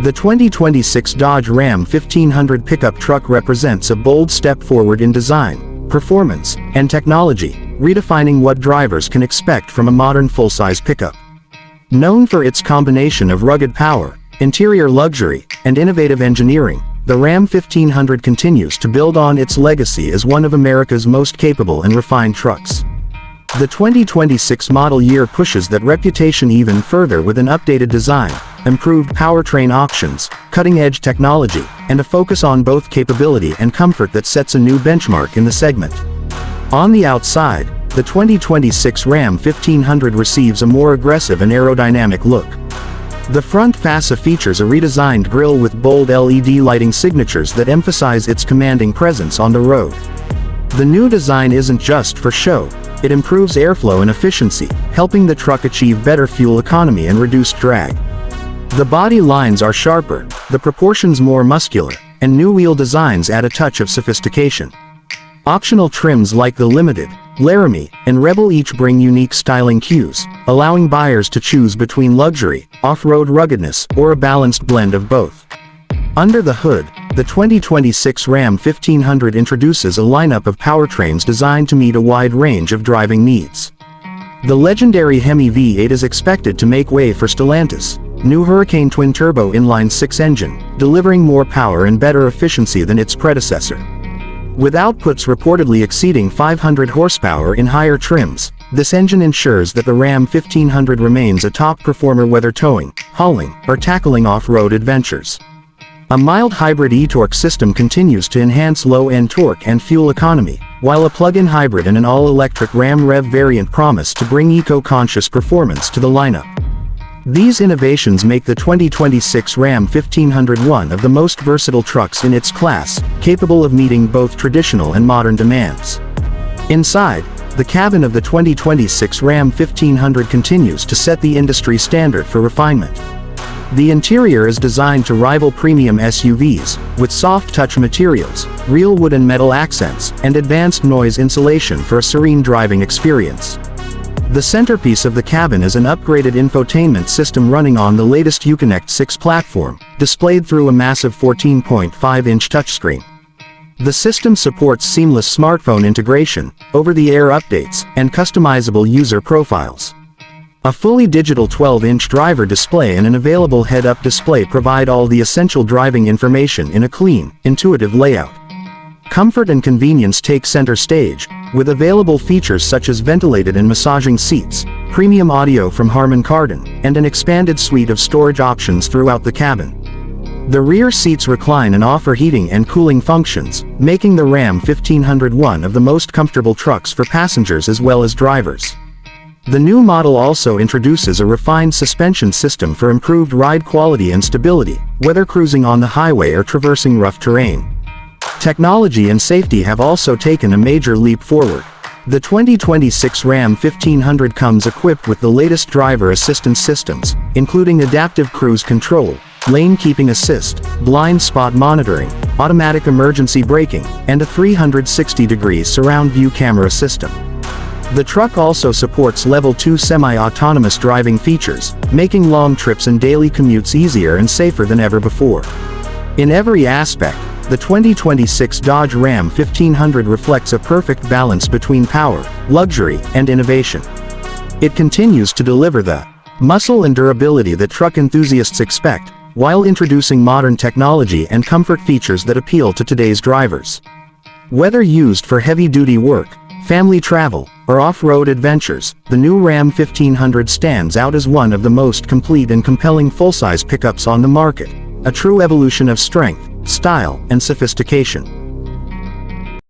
The 2026 Dodge Ram 1500 pickup truck represents a bold step forward in design, performance, and technology, redefining what drivers can expect from a modern full-size pickup. Known for its combination of rugged power, interior luxury, and innovative engineering, the Ram 1500 continues to build on its legacy as one of America's most capable and refined trucks. The 2026 model year pushes that reputation even further with an updated design, improved powertrain options, cutting-edge technology, and a focus on both capability and comfort that sets a new benchmark in the segment. On the outside, the 2026 Ram 1500 receives a more aggressive and aerodynamic look. The front fascia features a redesigned grille with bold LED lighting signatures that emphasize its commanding presence on the road. The new design isn't just for show, it improves airflow and efficiency, helping the truck achieve better fuel economy and reduced drag. The body lines are sharper, the proportions more muscular, and new wheel designs add a touch of sophistication. Optional trims like the Limited, Laramie, and Rebel each bring unique styling cues, allowing buyers to choose between luxury, off-road ruggedness, or a balanced blend of both. Under the hood, the 2026 Ram 1500 introduces a lineup of powertrains designed to meet a wide range of driving needs. The legendary HEMI V8 is expected to make way for Stellantis' new Hurricane twin-turbo inline-6 engine, delivering more power and better efficiency than its predecessor. With outputs reportedly exceeding 500 horsepower in higher trims, this engine ensures that the Ram 1500 remains a top performer whether towing, hauling, or tackling off-road adventures. A mild hybrid e-torque system continues to enhance low-end torque and fuel economy, while a plug-in hybrid and an all-electric Ram Rev variant promise to bring eco-conscious performance to the lineup. These innovations make the 2026 Ram 1500 one of the most versatile trucks in its class, capable of meeting both traditional and modern demands. Inside, the cabin of the 2026 Ram 1500 continues to set the industry standard for refinement. The interior is designed to rival premium SUVs, with soft-touch materials, real wood and metal accents, and advanced noise insulation for a serene driving experience. The centerpiece of the cabin is an upgraded infotainment system running on the latest Uconnect 6 platform, displayed through a massive 14.5-inch touchscreen. The system supports seamless smartphone integration, over-the-air updates, and customizable user profiles. A fully digital 12-inch driver display and an available head-up display provide all the essential driving information in a clean, intuitive layout. Comfort and convenience take center stage, with available features such as ventilated and massaging seats, premium audio from Harman Kardon, and an expanded suite of storage options throughout the cabin. The rear seats recline and offer heating and cooling functions, making the Ram 1500 one of the most comfortable trucks for passengers as well as drivers. The new model also introduces a refined suspension system for improved ride quality and stability, whether cruising on the highway or traversing rough terrain. Technology and safety have also taken a major leap forward. The 2026 Ram 1500 comes equipped with the latest driver assistance systems, including adaptive cruise control, lane keeping assist, blind spot monitoring, automatic emergency braking, and a 360-degree surround view camera system. The truck also supports Level 2 semi-autonomous driving features, making long trips and daily commutes easier and safer than ever before. In every aspect, the 2026 Dodge Ram 1500 reflects a perfect balance between power, luxury, and innovation. It continues to deliver the muscle and durability that truck enthusiasts expect, while introducing modern technology and comfort features that appeal to today's drivers. Whether used for heavy-duty work, family travel, or off-road adventures, the new Ram 1500 stands out as one of the most complete and compelling full-size pickups on the market, a true evolution of strength, style, and sophistication.